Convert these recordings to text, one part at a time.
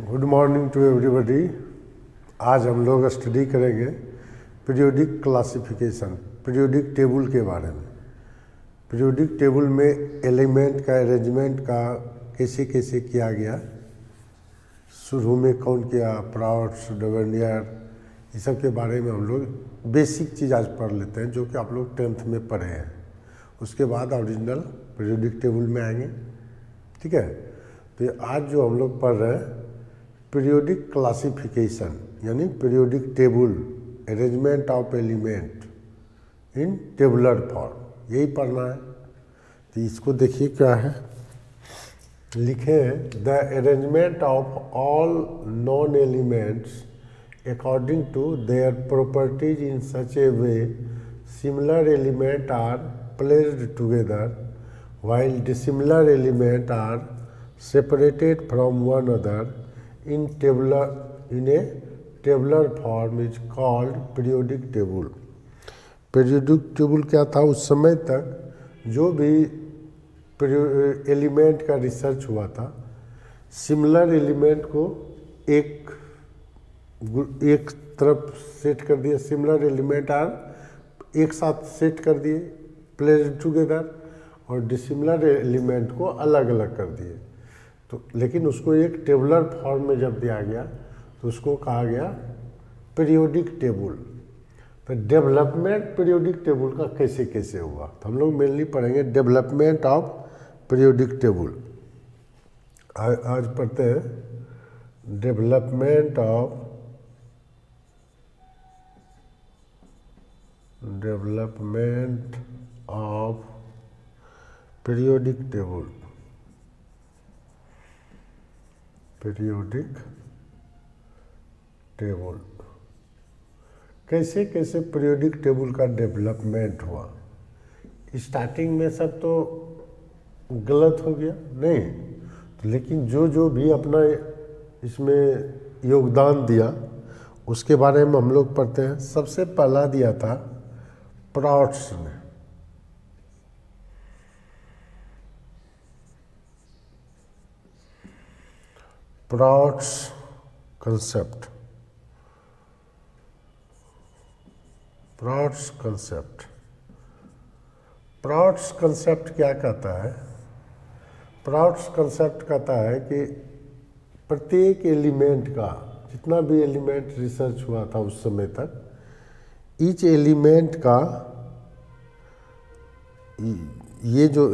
Good morning to everybody. आज हम लोग स्टडी करेंगे पीरियोडिक क्लासिफिकेशन, पीरियोडिक टेबल के बारे में। पीरियोडिक टेबल में एलिमेंट का अरेंजमेंट का कैसे कैसे किया गया, शुरू में कौन किया, प्राउड्स, डवर्नियर, ये सब के बारे में हम लोग बेसिक चीज़ आज पढ़ लेते हैं, जो कि आप लोग 10th में पढ़े हैं। उसके बाद ओरिजिनल पीरियोडिक टेबल में आएंगे, ठीक है। तो आज जो हम लोग पढ़ रहे हैं पीरियोडिक क्लासिफिकेशन, यानी periodic table, arrangement of element in tabular form, यही पढ़ना है। तो इसको देखिए क्या है, लिखे हैं the arrangement of all non elements according to their properties in such a way similar elements are placed together while dissimilar elements are separated from one another in a tabular form is called periodic table. periodic table क्या था, उस समय तक जो भी element का research हुआ था, सिमिलर एलिमेंट को एक तरफ सेट कर दिए, सिमिलर एलिमेंट आर एक साथ सेट कर दिए, प्लेस्ड टुगेदर, और डिसिमिलर एलिमेंट को अलग अलग कर दिए। तो लेकिन उसको एक टेबुलर फॉर्म में जब दिया गया तो उसको कहा गया पीरियोडिक टेबल। तो डेवलपमेंट पीरियोडिक टेबल का कैसे कैसे हुआ, तो हम लोग मेनली पढ़ेंगे डेवलपमेंट ऑफ पीरियोडिक टेबल। आज पढ़ते हैं development of periodic table. Periodic table कैसे कैसे पीरियोडिक टेबल का डेवलपमेंट हुआ। स्टार्टिंग में सब तो गलत हो गया नहीं, तो लेकिन जो भी अपना इसमें योगदान दिया उसके बारे में हम लोग पढ़ते हैं। सबसे पहला दिया था प्राउड्स ने। प्राउड्स कंसेप्ट, प्राउड्स कंसेप्ट, प्राउड्स कंसेप्ट क्या कहता है? प्राउड्स कंसेप्ट कहता है कि प्रत्येक एलिमेंट का, जितना भी एलिमेंट रिसर्च हुआ था उस समय तक, ईच एलिमेंट का ये जो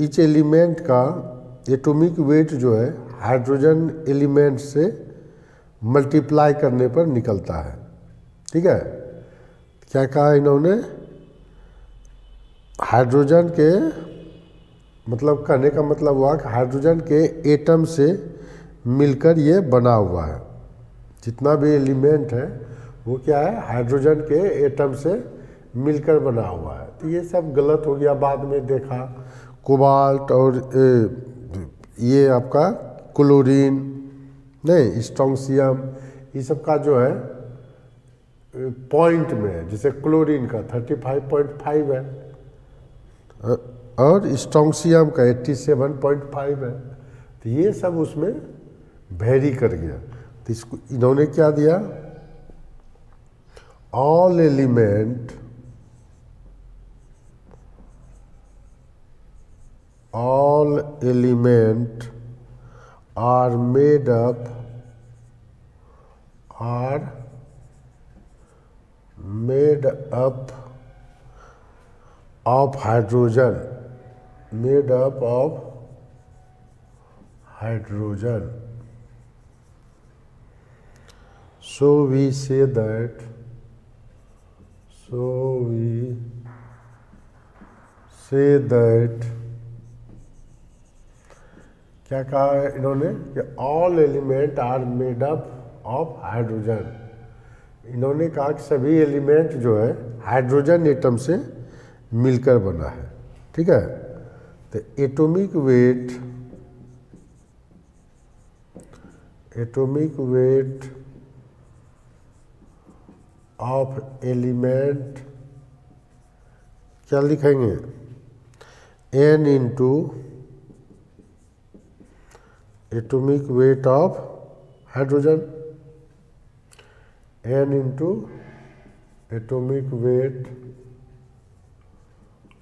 ईच एलिमेंट का एटॉमिक वेट जो है हाइड्रोजन एलिमेंट से मल्टीप्लाई करने पर निकलता है, ठीक है। क्या कहा इन्होंने? हाइड्रोजन के मतलब कहने का मतलब हुआ कि हाइड्रोजन के एटम से मिलकर ये बना हुआ है। जितना भी एलिमेंट है वो क्या है, हाइड्रोजन के एटम से मिलकर बना हुआ है। तो ये सब गलत हो गया। बाद में देखा कोबाल्ट और ये आपका क्लोरीन, नहीं स्ट्रोंशियम, ये सब का जो है पॉइंट में है। जैसे क्लोरीन का 35.5 है और स्ट्रोंशियम का 87.5 है। तो ये सब उसमें वेरी कर गया। तो इसको इन्होंने क्या दिया, all element are made up of hydrogen, made up of hydrogen. So we say that क्या कहा है इन्होंने कि all element are made up of hydrogen. इन्होंने कहा कि सभी एलिमेंट जो है हाइड्रोजन एटम से मिलकर बना है, ठीक है। तो एटॉमिक वेट ऑफ एलिमेंट क्या लिखेंगे, n into atomic weight of hydrogen, n into atomic weight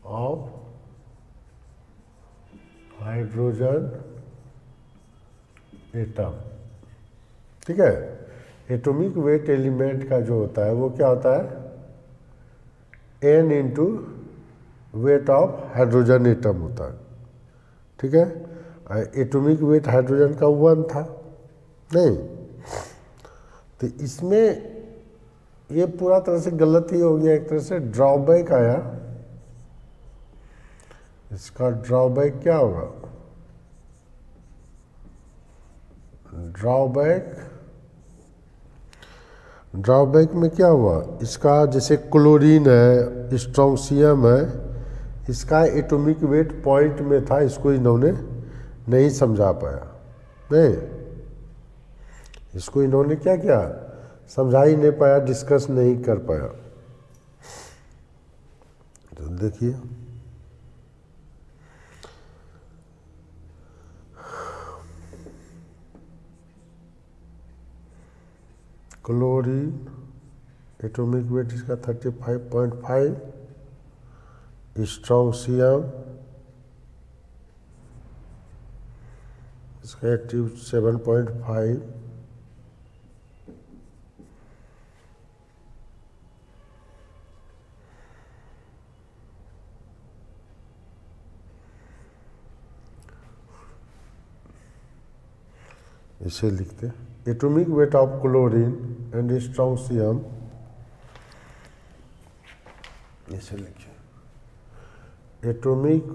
of hydrogen atom. ठीक है, एटॉमिक वेट एलिमेंट का जो होता है वो क्या होता है, n into weight of hydrogen atom होता है। ठीक है, एटॉमिक वेट हाइड्रोजन का 1 था नहीं, तो इसमें ये पूरा तरह से गलत ही हो गया, एक तरह से ड्रॉबैक आया। इसका ड्रॉबैक क्या होगा, ड्रॉबैक में क्या हुआ, इसका जैसे क्लोरीन है, स्ट्रोंशियम है, इसका एटॉमिक वेट पॉइंट में था, इसको इन्होंने नहीं समझा पाया। नहीं, इसको इन्होंने क्या किया, समझा ही नहीं पाया, डिस्कस नहीं कर पाया। तो देखिए क्लोरीन एटॉमिक वेट इसका 35.5, स्ट्रोंशियम इसका 87.5, इसे लिखते atomic weight of chlorine and strontium, इसे लिखिए atomic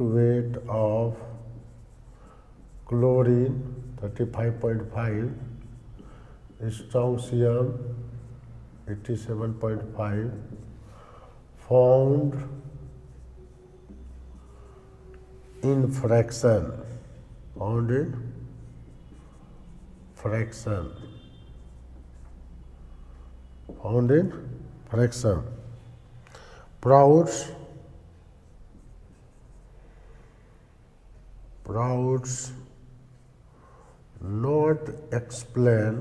weight of chlorine 35.5, strontium 87.5 found in fraction, found in fraction, Proud's not explain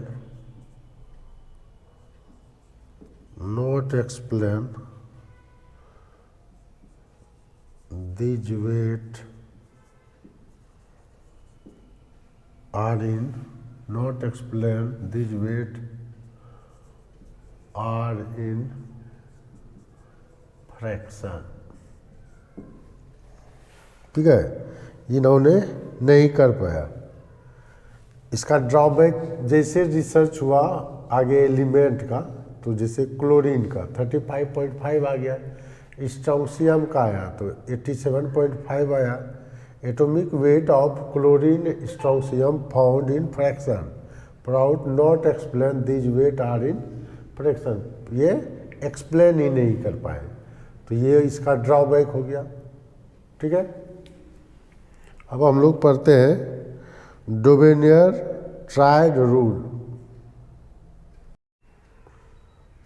these weight are in not explain these weight are in fraction। ठीक है, इन्होंने नहीं कर पाया। इसका drawback जैसे रिसर्च हुआ आगे एलिमेंट का, तो जैसे क्लोरीन का 35.5 आ गया, स्ट्रोंशियम का आया तो 87.5 आया, atomic weight of chlorine strontium found in fraction, proud not explain this weight are in fraction, ये एक्सप्लेन ही नहीं कर पाए, तो ये इसका ड्रॉबैक हो गया। ठीक है, अब हम लोग पढ़ते हैं डोबेनियर ट्रायड रूल।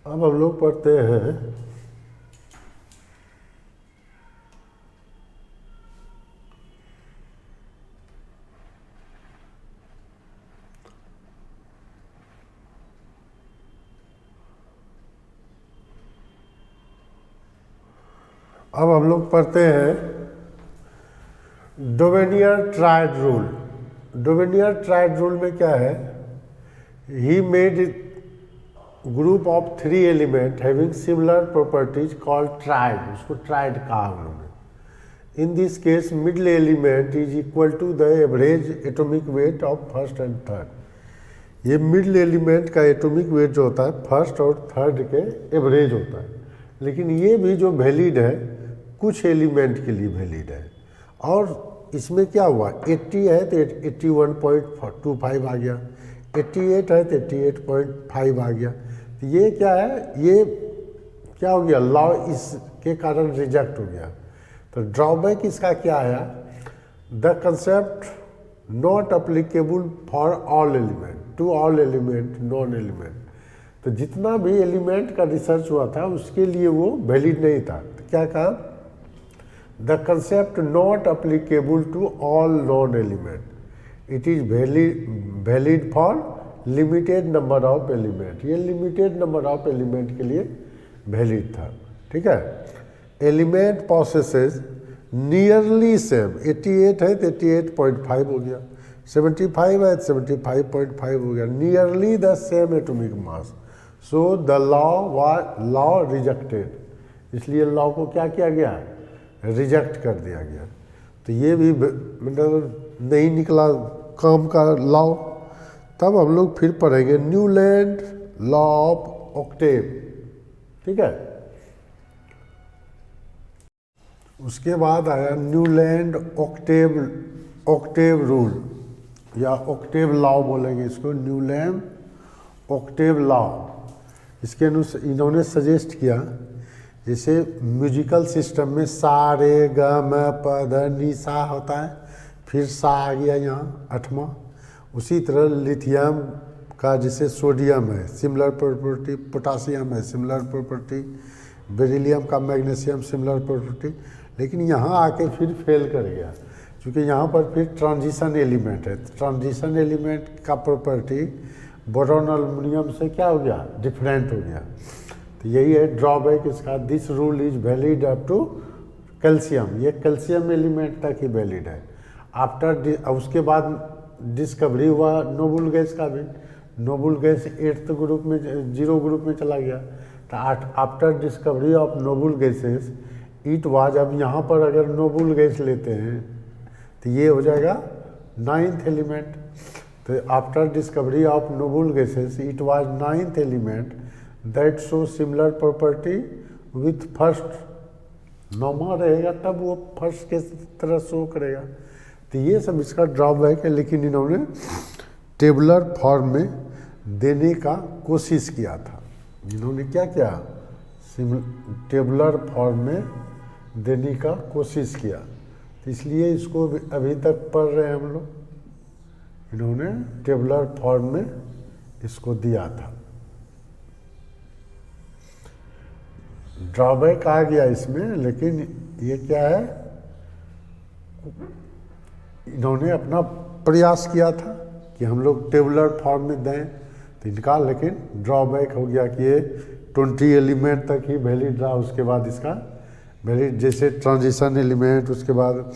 अब हम लोग पढ़ते हैं Dobereiner triad rule. Dobereiner triad rule में क्या है, he made group of 3 element having similar properties called triad, उसको ट्रायड कहा उन्होंने। In this case middle element is equal to the average atomic weight of first and third. ये middle element का atomic weight जो होता है first और third के एवरेज होता है, लेकिन ये भी जो वैलिड है कुछ एलिमेंट के लिए वैलिड है। और इसमें क्या हुआ, 80 है तो 81.25 आ गया, 88 है तो 88.5 आ गया। तो ये क्या है, ये क्या हो गया, लॉ इसके कारण रिजेक्ट हो गया। तो ड्रॉबैक इसका क्या आया, the concept not applicable for all element, to all element non element. तो जितना भी एलिमेंट का रिसर्च हुआ था उसके लिए वो वैलिड नहीं था। तो क्या कहा, the concept not applicable to all non element, it is valid for limited number of element. ये लिमिटेड नंबर ऑफ एलिमेंट के लिए वैलिड था, ठीक है। एलिमेंट प्रोसेसेस नियरली सेम, 88 है तो 88.5 हो गया, 75 है तो 75.5 हो गया, nearly the same atomic mass. So the law rejected, इसलिए लॉ को क्या किया गया, रिजेक्ट कर दिया गया। तो ये भी मतलब नहीं निकला काम का लॉ। तब हम लोग फिर पढ़ेंगे न्यूलैंड लॉ ऑफ ऑक्टेव, ठीक है। उसके बाद आया न्यूलैंड ऑक्टेव रूल या ऑक्टेव लॉ बोलेंगे इसको, न्यूलैंड ऑक्टेव लॉ। इसके अनुसार इन्होंने सजेस्ट किया जैसे म्यूजिकल सिस्टम में सा रे ग म प ध नि सा होता है, फिर सा आ गया यहाँ 8वां। उसी तरह लिथियम का जैसे सोडियम है सिमिलर प्रॉपर्टी, पोटासियम है सिमिलर प्रॉपर्टी, बेरिलियम का मैग्नीशियम सिमिलर प्रॉपर्टी। लेकिन यहाँ आके फिर फेल कर गया क्योंकि यहाँ पर फिर ट्रांजिशन एलिमेंट है। ट्रांजिशन एलिमेंट का प्रॉपर्टी बोरॉन एल्युमिनियम से क्या हो गया, डिफरेंट हो गया। तो यही है ड्रॉबैक इसका। This rule is valid up to calcium, ये कैल्शियम एलिमेंट तक ही वैलिड है। आफ्टर उसके बाद डिस्कवरी हुआ नोबल गैस का भी, नोबल गैस 8th ग्रुप में 0 ग्रुप में चला गया। तो after discovery of noble gases it was, अब यहाँ पर अगर नोबल गैस लेते हैं तो ये हो जाएगा 9th एलिमेंट। तो after discovery of noble gases it was 9th element that show similar property with first. 9वां रहेगा तब वो फर्स्ट के तरह शो करेगा। तो ये सब इसका ड्रॉबैक है, लेकिन इन्होंने टेबुलर फॉर्म में देने का कोशिश किया था। इन्होंने क्या किया, टेबुलर फॉर्म में देने का कोशिश किया, तो इसलिए इसको अभी तक पढ़ रहे हैं हम लोग। इन्होंने टेबुलर फॉर्म में इसको दिया था। ड्रॉबैक आ गया इसमें, लेकिन ये क्या है, इन्होंने अपना प्रयास किया था कि हम लोग टेबुलर फॉर्म में दें, तो इनका लेकिन ड्रॉबैक हो गया कि ये 20 एलिमेंट तक ही वैलिड रहा। उसके बाद इसका वैलिड जैसे ट्रांजिशन एलिमेंट, उसके बाद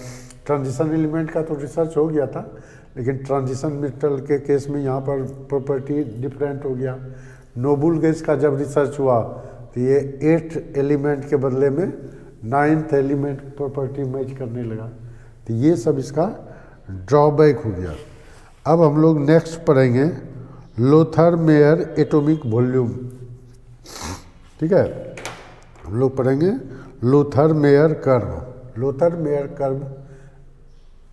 ट्रांजिशन एलिमेंट का तो रिसर्च हो गया था, लेकिन ट्रांजिशन मेटल के केस में यहाँ पर प्रॉपर्टी डिफरेंट हो गया। नोबल गैस का जब रिसर्च हुआ तो ये 8 एलिमेंट के बदले में 9th एलिमेंट प्रॉपर्टी मैच करने लगा। तो ये सब इसका ड्रॉबैक हो गया। अब हम लोग नेक्स्ट पढ़ेंगे लोथर मेयर एटॉमिक वॉल्यूम, ठीक है। हम लोग पढ़ेंगे Lothar Meyer curve. Lothar Meyer curve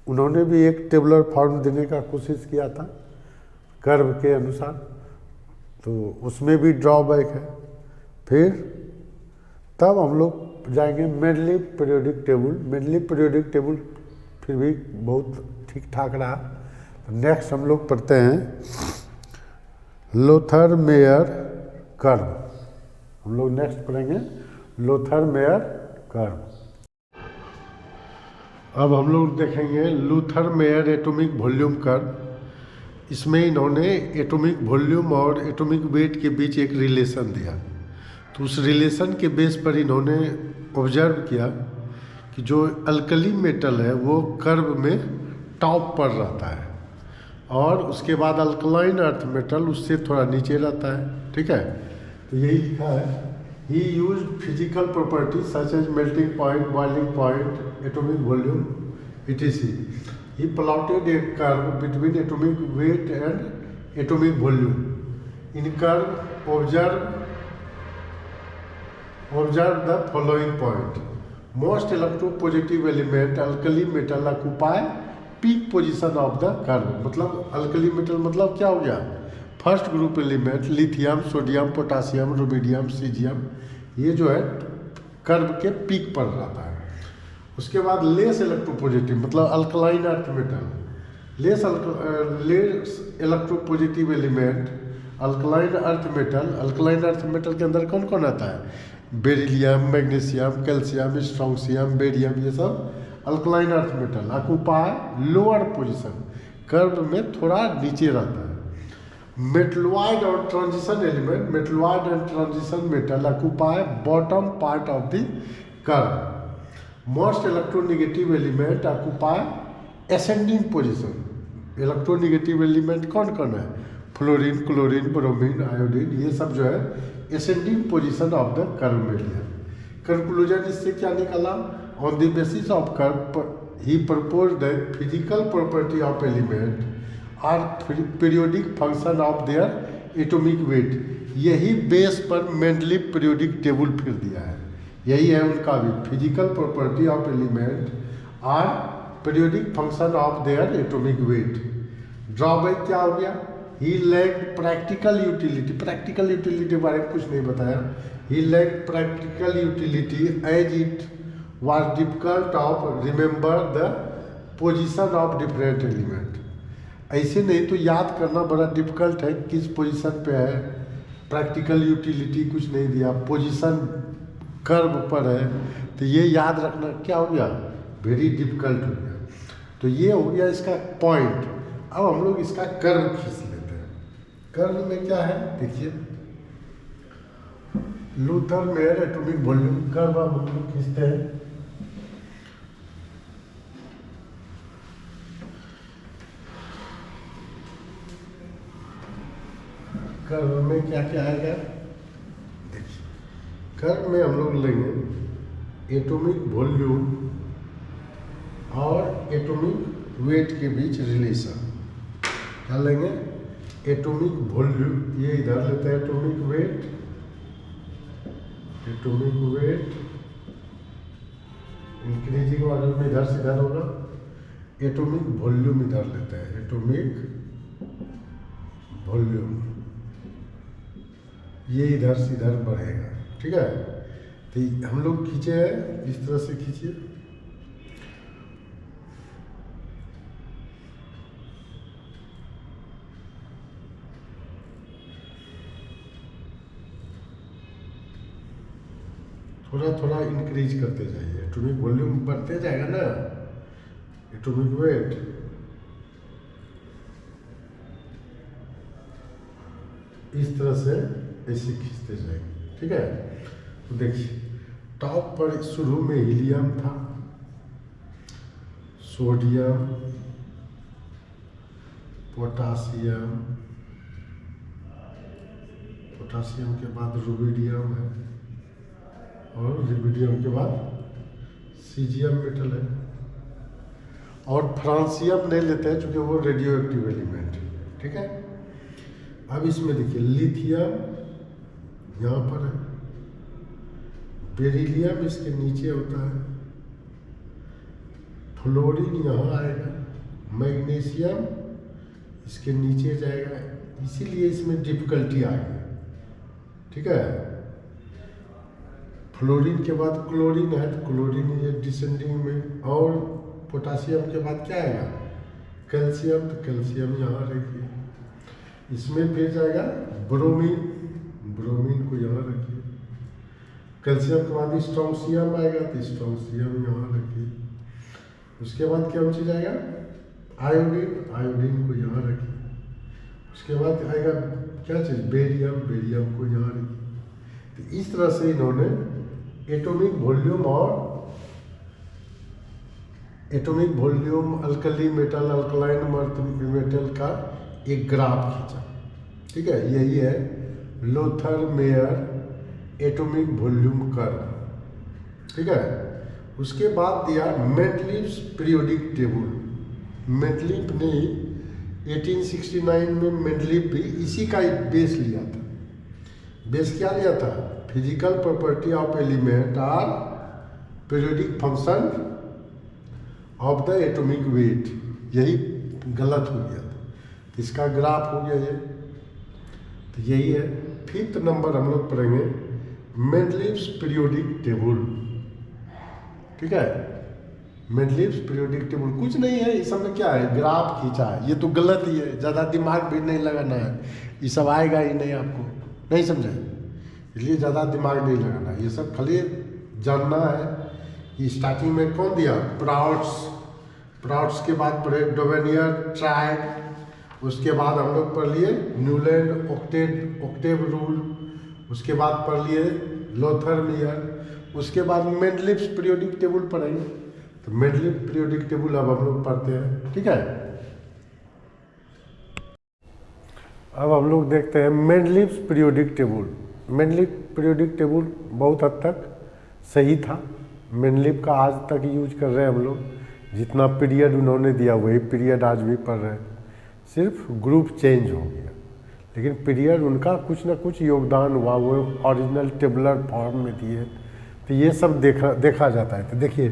उन्होंने भी एक टेबुलर फॉर्म देने का कोशिश किया था कर्व के अनुसार, तो उसमें भी ड्रॉबैक है। फिर तब हम लोग जाएंगे medley periodic table. Medley periodic table फिर भी बहुत ठीक ठाक रहा। तो नेक्स्ट हम लोग पढ़ते हैं लोथर मेयर कर्व। हम लोग नेक्स्ट पढ़ेंगे लोथर मेयर कर्व। अब हम लोग देखेंगे Luther mayor atomic volume curve. इसमें इन्होंने एटॉमिक वॉल्यूम और एटॉमिक वेट के बीच एक रिलेशन दिया। तो उस रिलेशन के बेस पर इन्होंने ऑब्जर्व किया कि जो अल्कली मेटल है वो कर्व में टॉप पर रहता है, और उसके बाद अल्कलाइन अर्थ मेटल उससे थोड़ा नीचे रहता है, ठीक है। तो यही लिखा है, he use physical property such as melting point, boiling point, atomic volume etc. He plotted a curve between atomic weight and atomic volume. In curve, observe the following point. Most electropositive element, alkali metal, occupy peak position of the curve. मतलब alkali metal मतलब क्या हो गया, first group element lithium, sodium, potassium, rubidium, caesium, ये जो है curve के peak पर रहता है। उसके बाद लेस इलेक्ट्रोपॉजिटिव मतलब alkaline earth metal, less electropositive element alkaline earth metal. Alkaline earth metal के अंदर कौन कौन आता है, beryllium, magnesium, calcium, strontium, barium, ये सब alkaline earth metal occupy lower position, curve में थोड़ा नीचे रहता है। मेटलॉइड और transition element, metalloid and transition metal occupy bottom part of the curve. Most electronegative element occupy ascending position. Electronegative element कौन कौन है? फ्लोरीन, क्लोरीन, ब्रोमीन, आयोडीन, ये सब जो है ascending position of the curve में लिया। कंक्लूजन इससे क्या निकाला? On the basis of curve he propose that physical property of element are periodic function of their atomic weight. यही बेस पर मेंडलीव पीरियोडिक टेबल फिर दिया है, यही है उनका भी। Physical property of element are periodic function of their atomic weight. Drawback क्या हो गया? He lacked practical utility. Practical utility के बारे में कुछ नहीं बताया। He lacked practical utility as it was difficult of remember the position of different element। ऐसे नहीं तो याद करना बड़ा डिफिकल्ट है किस पोजीशन पे है। प्रैक्टिकल यूटिलिटी कुछ नहीं दिया, पोजीशन कर्व पर है, तो ये याद रखना क्या हो गया? वेरी डिफिकल्ट हो गया। तो ये हो गया इसका पॉइंट। अब हम लोग इसका कर्व खींच लेते हैं। कर्व में क्या है देखिए, Luther mayor atomic volume curve हम लोग खींचते हैं। कर्व में क्या क्या आएगा देखिए, कर्व में हम लोग लेंगे एटॉमिक वॉल्यूम और एटॉमिक वेट के बीच रिलेशन। क्या लेंगे? एटॉमिक वॉल्यूम, ये इधर लेते हैं atomic weight, atomic weight increasing order में इधर से इधर होगा। एटॉमिक वॉल्यूम इधर लेते हैं, एटॉमिक वॉल्यूम ये इधर से इधर बढ़ेगा, ठीक है। तो हम लोग खींचे हैं, इस तरह से खींचिए। थोड़ा थोड़ा इंक्रीज करते जाइए, एटॉमिक वॉल्यूम बढ़ते जाएगा ना, एटॉमिक वेट इस तरह से ऐसे खींचते जाएंगे, ठीक है। तो देखिए टॉप पर शुरू में हीलियम था, सोडियम, पोटासियम, पोटासियम के बाद रुबिडियम है, और रुबिडियम के बाद सीजियम मेटल है, और फ्रांसियम नहीं लेते हैं क्योंकि वो रेडियो एक्टिव एलिमेंट है, ठीक है। अब इसमें देखिए लिथियम यहाँ पर है, बेरिलियम इसके नीचे होता है, फ्लोरीन यहाँ आएगा, मैग्नीशियम इसके नीचे जाएगा, इसीलिए इसमें डिफिकल्टी आ गई, ठीक है। फ्लोरीन के बाद क्लोरीन है, तो क्लोरीन ये डिसेंडिंग में, और पोटासियम के बाद क्या आएगा? कैल्शियम, तो कैल्शियम यहाँ रखिए। इसमें फिर जाएगा ब्रोमीन, ब्रोमीन को यहाँ रखिए। कैल्शियम के बाद स्ट्रोंशियम आएगा, तो स्ट्रोंशियम यहाँ रखिए। उसके बाद क्या चीज़ आएगा? आयोडीन, आयोडीन को यहाँ रखिए। उसके बाद आएगा क्या चीज़? बेरियम, बेरियम को यहाँ रखिए। तो इस तरह से इन्होंने एटॉमिक वॉल्यूम और atomic volume, alkali metal, alkaline metal का एक ग्राफ खींचा, ठीक है। यही है Luther mayor atomic volume curve, ठीक है। उसके बाद दिया मेंडलीव्स पीरियोडिक टेबल। मेंडलीव ने 1869 में मेंडलीव भी इसी का बेस लिया था। बेस क्या लिया था? Physical property of element are periodic function of the atomic weight. यही गलत हो गया था, इसका ग्राफ हो गया ये, तो यही है। 5th नंबर हम लोग पढ़ेंगे मेंडलीव्स पीरियोडिक टेबल, ठीक है। मेंडलीव्स पीरियोडिक टेबल कुछ नहीं है, इस सब में क्या है? ग्राफ खींचा है, ये तो गलत ही है, ज़्यादा दिमाग भी नहीं लगाना है, ये सब आएगा ही नहीं, आपको नहीं समझे। इसलिए ज़्यादा दिमाग नहीं लगाना, ये सब खाली जानना है कि स्टार्टिंग में कौन दिया, प्राउड्स के बाद पढ़े डोवेनियर ट्राइब, उसके बाद हम लोग पढ़ लिए न्यूलैंड ऑक्टेव रूल, उसके बाद पढ़ लिए लोथरमियर, उसके बाद मेंडलीव्स पीरियोडिक टेबल पढ़ेंगे। तो मेंडलीव पीरियोडिक टेबल अब हम लोग पढ़ते हैं, ठीक है। अब हम लोग देखते हैं Mendeleev's periodic table. Mendeleev periodic table बहुत हद तक सही था, मेंडलीव का आज तक यूज कर रहे हैं हम लोग, जितना पीरियड उन्होंने दिया वही पीरियड आज भी पढ़ रहे हैं, सिर्फ ग्रुप चेंज हो गया, लेकिन पीरियड उनका कुछ ना कुछ योगदान हुआ, वो ओरिजिनल टेबुलर फॉर्म में दिए, तो ये सब देखा जाता है। तो देखिए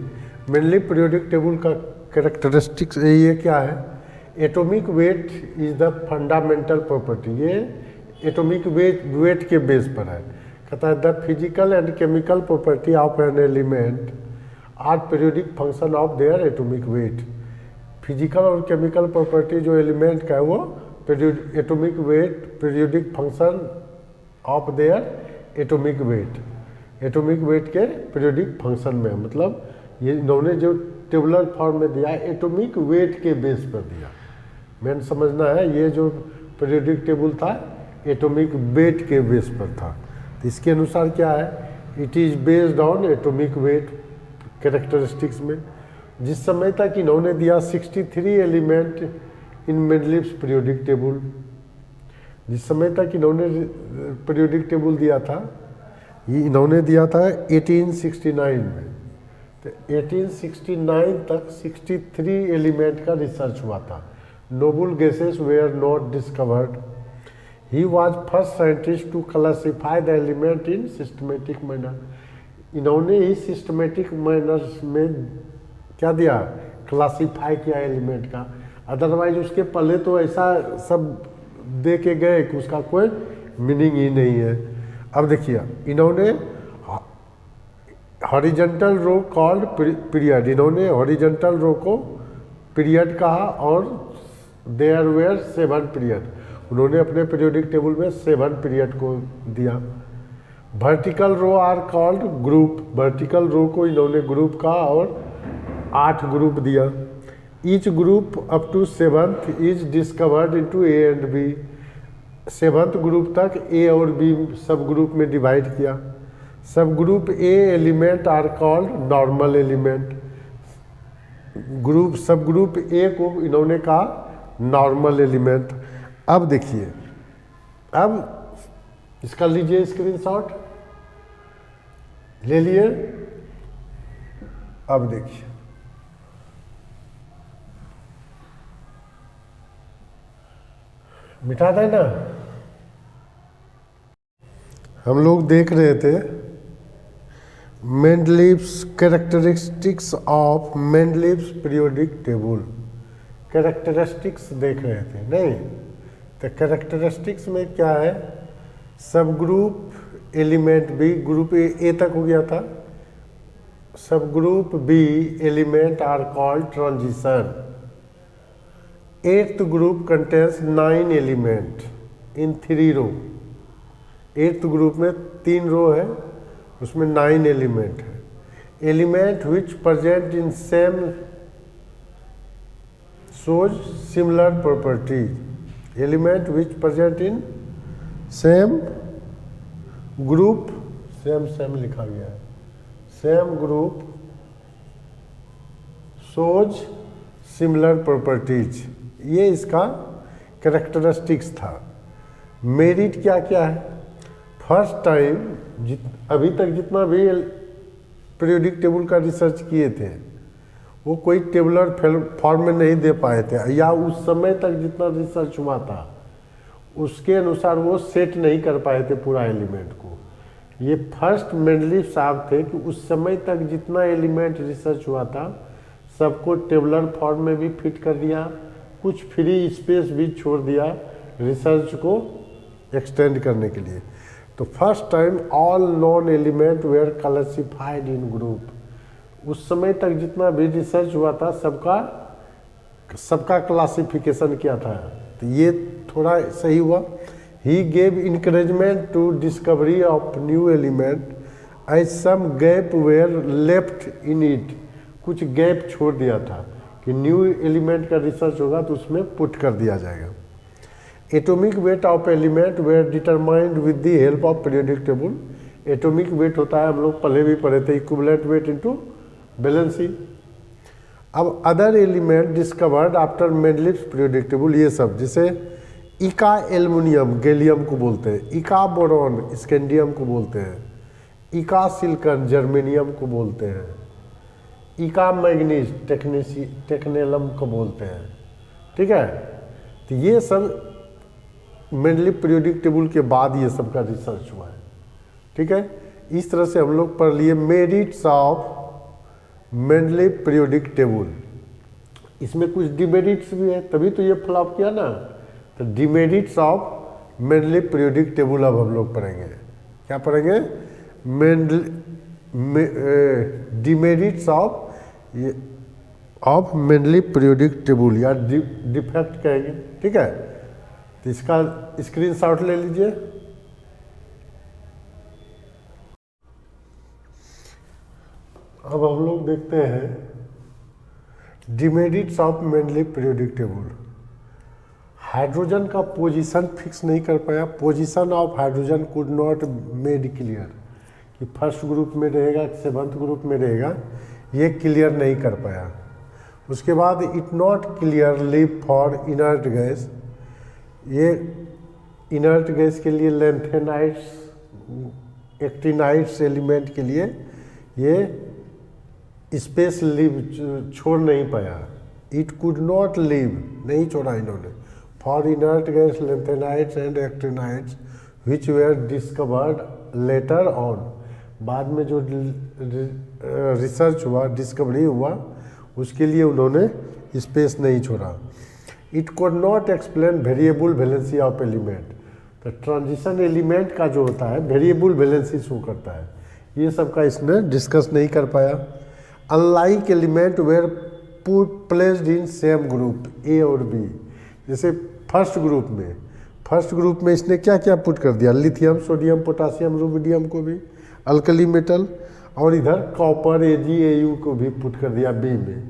मेंडलीव पीरियोडिक टेबल का कैरेक्टरिस्टिक्स ये क्या है, atomic weight is the fundamental property, ये एटॉमिक वेट के बेस पर है। कहता है the physical and chemical property of an element are periodic function of their atomic weight. Physical और केमिकल प्रॉपर्टी जो एलिमेंट का है वो atomic weight periodic function of their atomic weight के पीरियोडिक फंक्शन में, मतलब ये इन्होंने जो टेबुलर फॉर्म में दिया एटॉमिक वेट के बेस पर दिया। मेन समझना है ये जो पीरियोडिक टेबल था एटॉमिक वेट के बेस पर था। तो इसके अनुसार क्या है, it is based on atomic weight characteristics में। जिस समय तक इन्होंने दिया 63 element in Mendeleev's periodic table, जिस समय तक इन्होंने पीरियोडिक टेबल दिया था ये इन्होंने दिया था 1869 में। तो 1869 तक 63 एलिमेंट का रिसर्च हुआ था। Noble gases were not discovered. He was first scientist to classify the element in systematic manner. इन्होंने ही सिस्टमेटिक मैनर में क्या दिया, क्लासीफाई किया एलिमेंट का, अदरवाइज उसके पहले तो ऐसा सब दे के गए कि उसका कोई मीनिंग ही नहीं है। अब देखिए इन्होंने हॉरिजॉन्टल रो कॉल्ड पीरियड, इन्होंने हॉरिजॉन्टल रो को पीरियड कहा और देयर वेयर 7 पीरियड, उन्होंने अपने पीरियोडिक टेबल में 7 पीरियड को दिया। Vertical row are called group, vertical row को इन्होंने ग्रुप कहा और 8 ग्रुप दिया। Each group up to 7th is discovered into A and B. 7th group तक ए और बी सब ग्रुप में डिवाइड किया। Sub group A element are called normal element. Sub group A को इन्होंने कहा नॉर्मल एलिमेंट। अब देखिए, अब इसका लीजिए स्क्रीनशॉट ले लिए। अब देखिए मिटा दें ना, हम लोग देख रहे थे Mendeleev's characteristics of Mendeleev's periodic table, characteristics देख रहे थे नहीं। तो कैरेक्टरिस्टिक्स में क्या है, sub group element B, group A तक हो गया था, sub group B element are called transition. 8th group contains 9 element in 3 row. 8th group में 3 रो है, उसमें 9 एलिमेंट है। Element which present in same shows similar properties, element which present in same group, same लिखा गया है, same group shows similar properties, ये इसका characteristics था। मेरिट क्या क्या है, फर्स्ट टाइम अभी तक जितना भी पीरियोडिक टेबल का रिसर्च किए थे वो कोई टेबुलर फॉर्म में नहीं दे पाए थे, या उस समय तक जितना रिसर्च हुआ था उसके अनुसार वो सेट नहीं कर पाए थे पूरा एलिमेंट को। ये फर्स्ट मेंडलीव साहब थे कि उस समय तक जितना एलिमेंट रिसर्च हुआ था सबको टेबुलर फॉर्म में भी फिट कर दिया, कुछ फ्री स्पेस भी छोड़ दिया रिसर्च को एक्सटेंड करने के लिए। तो first time all non element where classified in group. उस समय तक जितना भी रिसर्च हुआ था सबका क्लासिफिकेशन किया था, तो ये थोड़ा सही हुआ। He gave encouragement to discovery of new element as some gap were left in it, कुछ गैप छोड़ दिया था कि न्यू एलिमेंट का रिसर्च होगा तो उसमें पुट कर दिया जाएगा। Atomic weight of element where determined with the help of periodic table. Atomic weight होता है, हम लोग पहले भी पढ़े थे, इक्विवेलेंट वेट इनटू वैलेंसी। अब other element discovered after Mendeleev's periodic table, ये सब जैसे इका एल्युमिनियम गैलियम को बोलते हैं, इका बोरॉन स्कैंडियम को बोलते हैं, इका सिलिकॉन जर्मेनियम को बोलते हैं, इका मैग्नीज टेक्नेलम को बोलते हैं। ठीक है, तो ये सब मेंडलीव पीरियोडिक टेबल के बाद ये सब का रिसर्च हुआ है। ठीक है, इस तरह से हम लोग पढ़ लिए merits of Mendeleev periodic table. इसमें कुछ डिमेरिट्स भी है, तभी तो ये फ्लॉप किया ना। तो demerits of Mendeleev periodic table अब हम लोग पढ़ेंगे। क्या पढ़ेंगे? Demerits of Mendeleev periodic table या डिफेक्ट कहेंगे। ठीक है, तो इसका स्क्रीनशॉट ले लीजिए। अब हम लोग देखते हैं demerits of Mendeleev periodic table. Hydrogen का पोजीशन फिक्स नहीं कर पाया, position of hydrogen could not made clear, कि फर्स्ट ग्रुप में रहेगा सेवंथ ग्रुप में रहेगा, ये क्लियर नहीं कर पाया। उसके बाद it not clear live for inert gas, ये इनर्ट गैस के लिए लेंथेनाइट्स एक्टिनाइट्स एलिमेंट के लिए ये स्पेस लिव छोड़ नहीं पाया। इट कुड नॉट लिव, नहीं छोड़ा इन्होंने, for inert gas lanthanides and actinides which were discovered later on. बाद में जो रिसर्च हुआ, डिस्कवरी हुआ, उसके लिए उन्होंने स्पेस नहीं छोड़ा। It could not explain variable valency of element, तो ट्रांजिशन एलिमेंट का जो होता है वेरिएबल वैलेंसी शो करता है, ये सब का इसने डिस्कस नहीं कर पाया। Unlike element where put placed in same group A और बी, जैसे फर्स्ट ग्रुप में इसने क्या क्या पुट कर दिया, लिथियम सोडियम पोटासियम रुबिडियम को भी, अल्कली मेटल, और इधर कॉपर AgAu को भी पुट कर दिया बी में।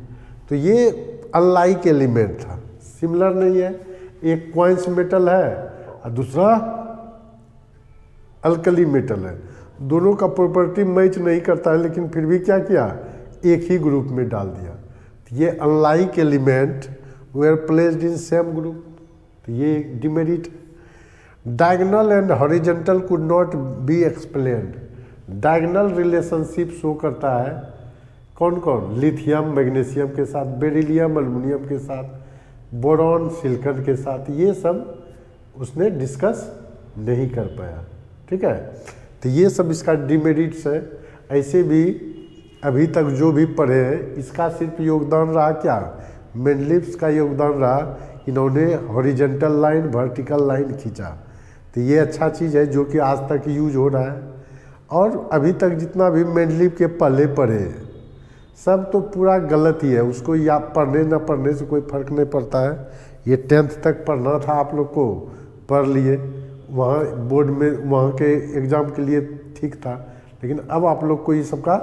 तो ये अनलाइक एलिमेंट था, सिमिलर नहीं है। एक क्वाइंस मेटल है और दूसरा अल्कली मेटल है, दोनों का प्रॉपर्टी मैच नहीं करता है, लेकिन फिर भी क्या किया, एक ही ग्रुप में डाल दिया। तो ये unlike element where placed in same group, तो ये डिमेरिट है। Diagonal and horizontal could not be explained, diagonal relationship show करता है कौन कौन, लिथियम मैग्नीशियम के साथ, बेरिलियम एल्युमिनियम के साथ, बोरॉन सिलिकॉन के साथ, ये सब उसने डिस्कस नहीं कर पाया। ठीक है, तो ये सब इसका डिमेरिट्स है। ऐसे भी अभी तक जो भी पढ़े हैं, इसका सिर्फ योगदान रहा क्या, मेंडलीव्स का योगदान रहा, इन्होंने हॉरिजॉन्टल लाइन वर्टिकल लाइन खींचा। तो ये अच्छा चीज़ है जो कि आज तक यूज हो रहा है। और अभी तक जितना भी मेंडलीव के पहले पढ़े सब तो पूरा गलत ही है, उसको या पढ़ने ना पढ़ने से कोई फर्क नहीं पड़ता है। ये 10th तक पढ़ना था, आप लोग को पढ़ लिए, वहाँ बोर्ड में वहाँ के एग्ज़ाम के लिए ठीक था, लेकिन अब आप लोग को ये सब का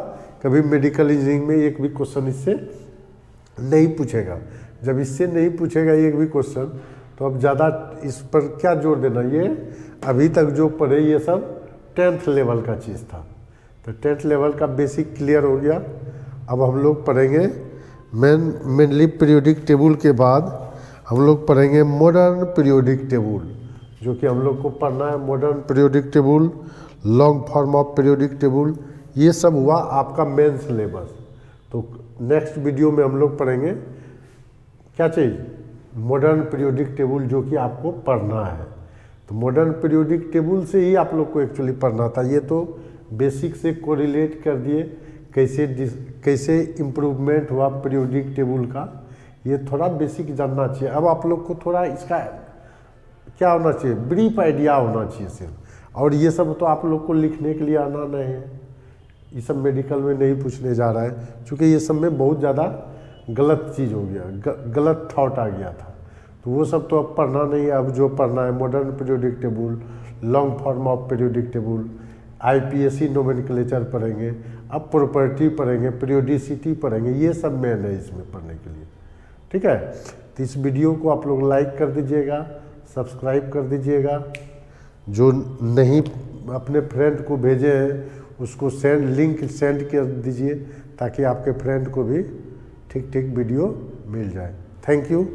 कभी मेडिकल इंजीनियरिंग में एक भी क्वेश्चन इससे नहीं पूछेगा। जब इससे नहीं पूछेगा एक भी क्वेश्चन, तो अब ज़्यादा इस पर क्या जोर देना। ये अभी तक जो पढ़े ये सब 10th लेवल का चीज़ था, तो 10th लेवल का बेसिक क्लियर हो गया। अब हम लोग पढ़ेंगे मेंडलीव पीरियोडिक टेबल के बाद हम लोग पढ़ेंगे मॉडर्न पीरियोडिक टेबल, जो कि हम लोग को पढ़ना है। Modern periodic table, long form of periodic table, ये सब हुआ आपका मेन सिलेबस। तो नेक्स्ट वीडियो में हम लोग पढ़ेंगे क्या चीज़, मॉडर्न पीरियोडिक टेबल, जो कि आपको पढ़ना है। तो मॉडर्न पीरियोडिक टेबल से ही आप लोग को एक्चुअली पढ़ना था। ये तो बेसिक से कोरिलेट कर दिए, कैसे इम्प्रूवमेंट हुआ पीरियोडिक टेबल का, ये थोड़ा बेसिक जानना चाहिए। अब आप लोग को थोड़ा इसका क्या होना चाहिए, ब्रीफ आइडिया होना चाहिए सिर्फ। और ये सब तो आप लोग को लिखने के लिए आना नहीं है, ये सब मेडिकल में नहीं पूछने जा रहा है, क्योंकि ये सब में बहुत ज़्यादा गलत चीज़ हो गया, गलत थॉट आ गया था। तो वो सब तो अब पढ़ना नहीं है। अब जो पढ़ना है modern periodic table, long form of periodic table, IPSC nomenclature पढ़ेंगे, अब प्रॉपर्टी पढ़ेंगे, पीरियोडिसिटी पढ़ेंगे, ये सब मेन है इसमें पढ़ने के लिए। ठीक है, तो इस वीडियो को आप लोग लाइक कर दीजिएगा, सब्सक्राइब कर दीजिएगा। जो नहीं अपने फ्रेंड को भेजे हैं उसको लिंक सेंड कर दीजिए ताकि आपके फ्रेंड को भी ठीक वीडियो मिल जाए। Thank you.